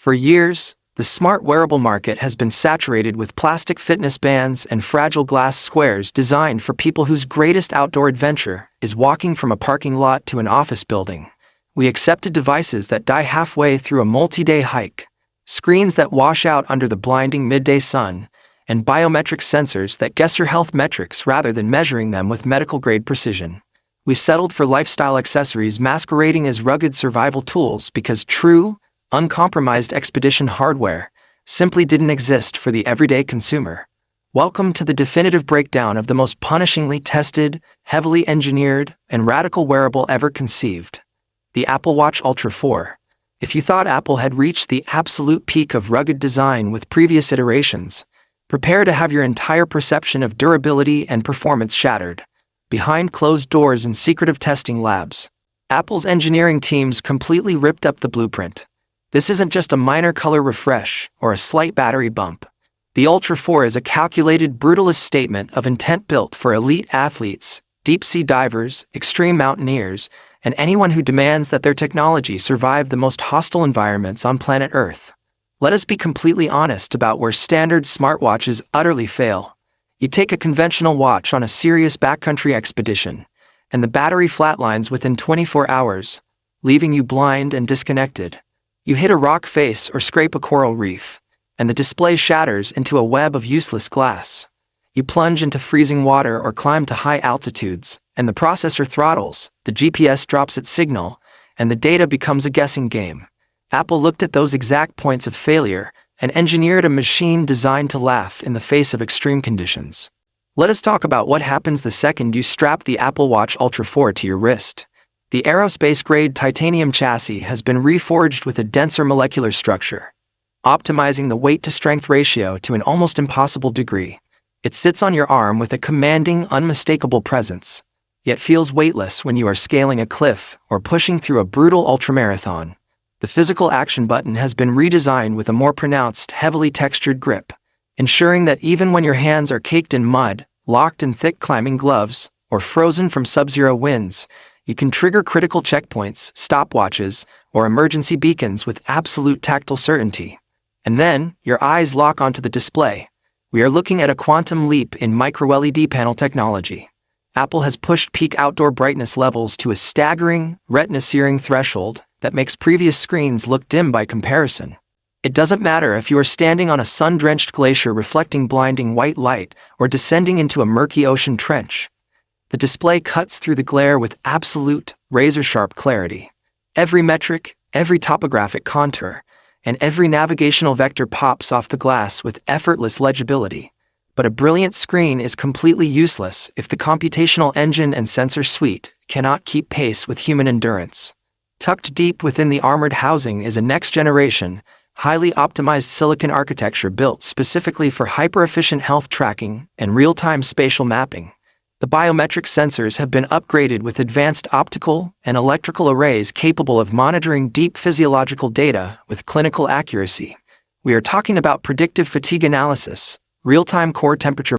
For years, the smart wearable market has been saturated with plastic fitness bands and fragile glass squares designed for people whose greatest outdoor adventure is walking from a parking lot to an office building. We accepted devices that die halfway through a multi-day hike, screens that wash out under the blinding midday sun, and biometric sensors that guess your health metrics rather than measuring them with medical-grade precision. We settled for lifestyle accessories masquerading as rugged survival tools because true, uncompromised expedition hardware simply didn't exist for the everyday consumer. Welcome to the definitive breakdown of the most punishingly tested, heavily engineered, and radical wearable ever conceived. The Apple Watch Ultra 4. If you thought Apple had reached the absolute peak of rugged design with previous iterations, prepare to have your entire perception of durability and performance shattered. Behind closed doors in secretive testing labs, Apple's engineering teams completely ripped up the blueprint. This isn't just a minor color refresh or a slight battery bump. The Ultra 4 is a calculated, brutalist statement of intent built for elite athletes, deep-sea divers, extreme mountaineers, and anyone who demands that their technology survive the most hostile environments on planet Earth. Let us be completely honest about where standard smartwatches utterly fail. You take a conventional watch on a serious backcountry expedition, and the battery flatlines within 24 hours, leaving you blind and disconnected. You hit a rock face or scrape a coral reef, and the display shatters into a web of useless glass. You plunge into freezing water or climb to high altitudes, and the processor throttles, the GPS drops its signal, and the data becomes a guessing game. Apple looked at those exact points of failure and engineered a machine designed to laugh in the face of extreme conditions. Let us talk about what happens the second you strap the Apple Watch Ultra 4 to your wrist. The aerospace-grade titanium chassis has been reforged with a denser molecular structure, optimizing the weight-to-strength ratio to an almost impossible degree. It sits on your arm with a commanding, unmistakable presence, yet feels weightless when you are scaling a cliff or pushing through a brutal ultramarathon. The physical action button has been redesigned with a more pronounced, heavily textured grip, ensuring that even when your hands are caked in mud, locked in thick climbing gloves, or frozen from sub-zero winds, you can trigger critical checkpoints, stopwatches, or emergency beacons with absolute tactile certainty. And then, your eyes lock onto the display. We are looking at a quantum leap in micro-LED panel technology. Apple has pushed peak outdoor brightness levels to a staggering, retina-searing threshold that makes previous screens look dim by comparison. It doesn't matter if you are standing on a sun-drenched glacier reflecting blinding white light or descending into a murky ocean trench. The display cuts through the glare with absolute, razor-sharp clarity. Every metric, every topographic contour, and every navigational vector pops off the glass with effortless legibility. But a brilliant screen is completely useless if the computational engine and sensor suite cannot keep pace with human endurance. Tucked deep within the armored housing is a next-generation, highly optimized silicon architecture built specifically for hyper-efficient health tracking and real-time spatial mapping. The biometric sensors have been upgraded with advanced optical and electrical arrays capable of monitoring deep physiological data with clinical accuracy. We are talking about predictive fatigue analysis, real-time core temperature